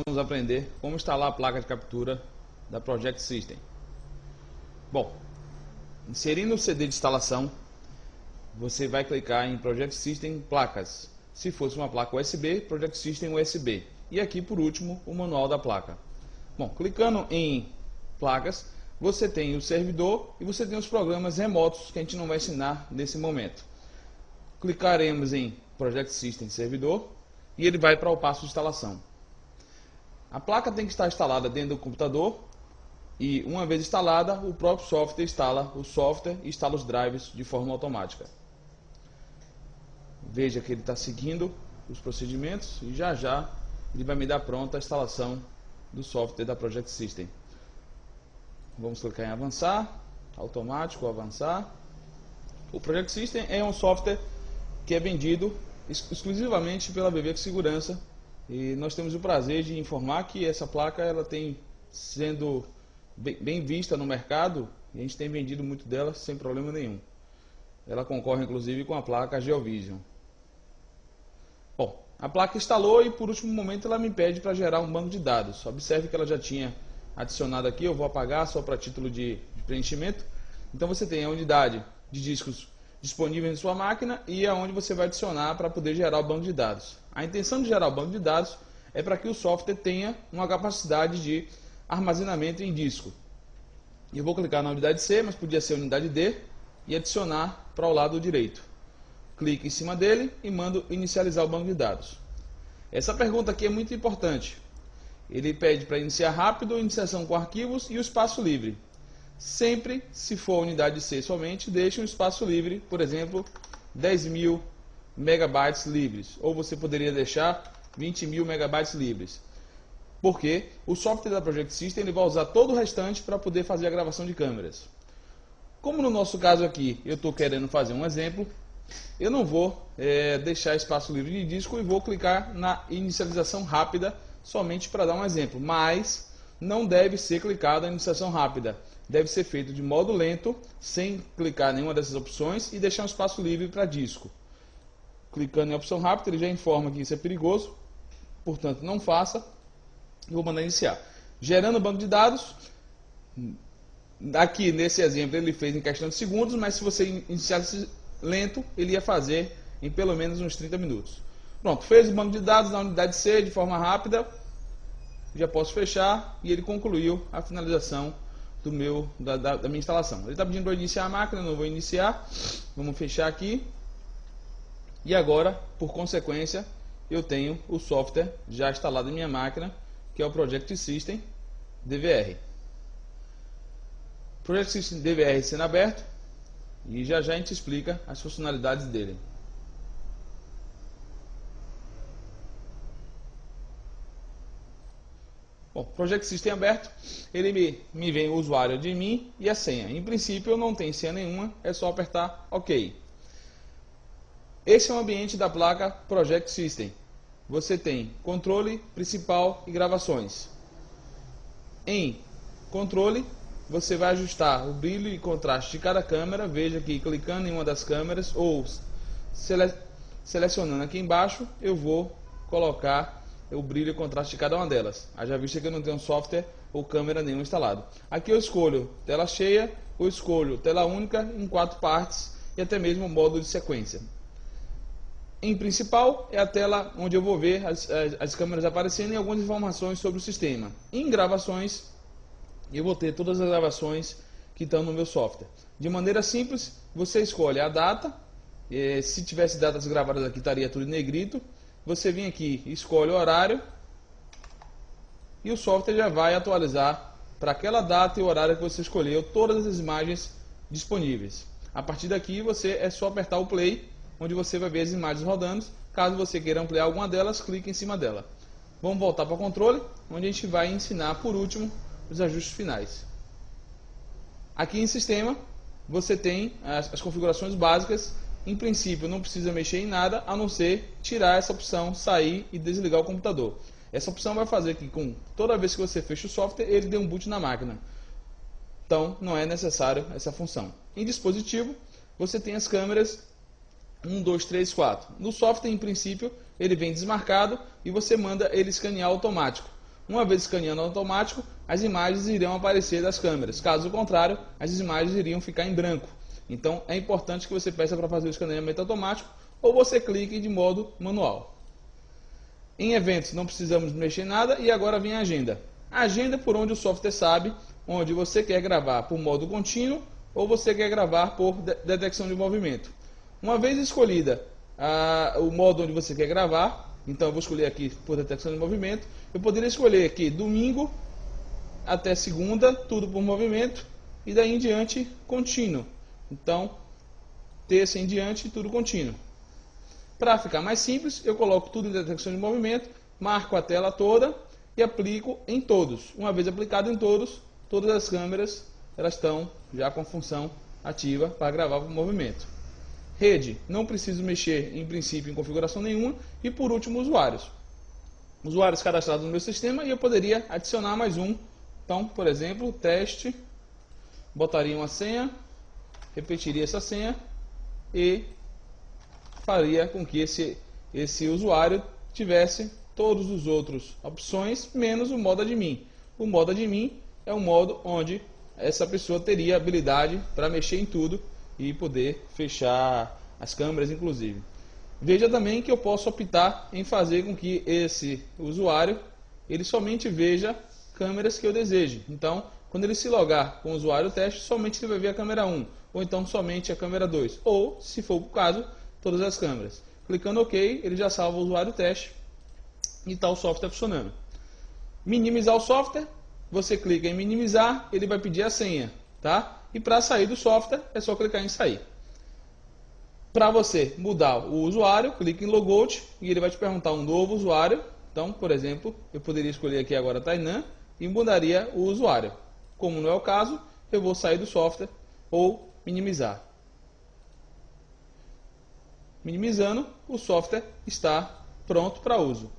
vamos aprender como instalar a placa de captura da Project System. Bom, inserindo o CD de instalação, você vai clicar em Project System Placas. Se fosse uma placa USB, Project System USB. E aqui, por último, o manual da placa. Bom, clicando em Placas, você tem o servidor e você tem os programas remotos que a gente não vai ensinar nesse momento. Clicaremos em Project System Servidor e ele vai para o passo de instalação. A placa tem que estar instalada dentro do computador e, uma vez instalada, o próprio software instala o software e instala os drivers de forma automática. Veja que ele está seguindo os procedimentos e já já ele vai me dar pronta a instalação do software da Project System. Vamos clicar em avançar, automático, avançar. O Project System é um software que é vendido exclusivamente pela BB Segurança e nós temos o prazer de informar que essa placa ela tem sendo bem vista no mercado e a gente tem vendido muito dela sem problema nenhum. Ela concorre inclusive com a placa GeoVision. Bom, a placa instalou e por último momento ela me pede para gerar um banco de dados. Observe que ela já tinha adicionado aqui, eu vou apagar só para título de preenchimento. Então você tem a unidade de discos disponíveis em sua máquina e aonde você vai adicionar para poder gerar o banco de dados. A intenção de gerar o banco de dados é para que o software tenha uma capacidade de armazenamento em disco. Eu vou clicar na unidade C, mas podia ser a unidade D e adicionar para o lado direito. Clique em cima dele e mando inicializar o banco de dados. Essa pergunta aqui é muito importante. Ele pede para iniciar rápido, iniciação com arquivos e o espaço livre. Sempre, se for a unidade C somente, deixe um espaço livre, por exemplo, 10.000 megabytes livres. Ou você poderia deixar 20.000 megabytes livres. Porque o software da Project System ele vai usar todo o restante para poder fazer a gravação de câmeras. Como no nosso caso aqui, eu estou querendo fazer um exemplo, eu não vou deixar espaço livre de disco e vou clicar na inicialização rápida somente para dar um exemplo. Mas não deve ser clicado na inicialização rápida. Deve ser feito de modo lento, sem clicar em nenhuma dessas opções e deixar um espaço livre para disco. Clicando em opção rápida, ele já informa que isso é perigoso, portanto não faça. Eu vou mandar iniciar. Gerando o banco de dados, aqui nesse exemplo ele fez em questão de segundos, mas se você iniciasse lento, ele ia fazer em pelo menos uns 30 minutos. Pronto, fez o banco de dados na unidade C de forma rápida, já posso fechar e ele concluiu a finalização da minha instalação. Ele está pedindo para eu iniciar a máquina, não vou iniciar, vamos fechar aqui. E agora, por consequência, eu tenho o software já instalado em minha máquina, que é o Project System DVR. Project System DVR sendo aberto e já já a gente explica as funcionalidades dele. Bom, Project System aberto, ele me vem o usuário de mim e a senha. Em princípio eu não tenho senha nenhuma, é só apertar OK. Esse é o ambiente da placa Project System. Você tem controle principal e gravações. Em controle, você vai ajustar o brilho e contraste de cada câmera. Veja que clicando em uma das câmeras ou selecionando aqui embaixo, eu vou colocar o brilho e contraste de cada uma delas. Haja vista que eu não tenho software ou câmera nenhum instalado. Aqui eu escolho tela cheia, ou escolho tela única em 4 partes e até mesmo modo de sequência. Em principal é a tela onde eu vou ver as câmeras aparecendo e algumas informações sobre o sistema. Em gravações, eu vou ter todas as gravações que estão no meu software. De maneira simples, você escolhe a data. Se tivesse datas gravadas aqui, estaria tudo em negrito. Você vem aqui, escolhe o horário e o software já vai atualizar para aquela data e o horário que você escolheu todas as imagens disponíveis. A partir daqui, é só apertar o play, onde você vai ver as imagens rodando. Caso você queira ampliar alguma delas, clique em cima dela. Vamos voltar para o controle, onde a gente vai ensinar por último os ajustes finais. Aqui em sistema, você tem as configurações básicas. Em princípio, não precisa mexer em nada, a não ser tirar essa opção, sair e desligar o computador. Essa opção vai fazer que toda vez que você fecha o software, ele dê um boot na máquina. Então, não é necessário essa função. Em dispositivo, você tem as câmeras 1, 2, 3, 4. No software, em princípio, ele vem desmarcado e você manda ele escanear automático. Uma vez escaneando automático, as imagens irão aparecer das câmeras. Caso contrário, as imagens iriam ficar em branco. Então é importante que você peça para fazer o escaneamento automático ou você clique de modo manual. Em eventos não precisamos mexer em nada e agora vem a agenda. A agenda é por onde o software sabe onde você quer gravar por modo contínuo ou você quer gravar por detecção de movimento. Uma vez escolhida o modo onde você quer gravar, então eu vou escolher aqui por detecção de movimento, eu poderia escolher aqui domingo até segunda, tudo por movimento, e daí em diante contínuo. Então, terça em diante, tudo contínuo. Para ficar mais simples, eu coloco tudo em detecção de movimento, marco a tela toda e aplico em todos. Uma vez aplicado em todos, todas as câmeras elas estão já com função ativa para gravar por movimento. Rede, não preciso mexer em princípio em configuração nenhuma. E por último, usuários. Usuários cadastrados no meu sistema e eu poderia adicionar mais um. Então, por exemplo, teste, botaria uma senha, repetiria essa senha e faria com que esse usuário tivesse todos os outros opções, menos o modo admin. O modo admin é um modo onde essa pessoa teria habilidade para mexer em tudo e poder fechar as câmeras, inclusive. Veja também que eu posso optar em fazer com que esse usuário ele somente veja câmeras que eu deseje. Então, quando ele se logar com o usuário teste, somente ele vai ver a câmera 1, ou então somente a câmera 2, ou, se for o caso, todas as câmeras. Clicando OK, ele já salva o usuário teste e está o software funcionando. Minimizar o software, você clica em minimizar, ele vai pedir a senha, tá? E para sair do software, é só clicar em sair. Para você mudar o usuário, clique em logout e ele vai te perguntar um novo usuário. Então, por exemplo, eu poderia escolher aqui agora Tainan e mudaria o usuário. Como não é o caso, eu vou sair do software ou minimizar. Minimizando, o software está pronto para uso.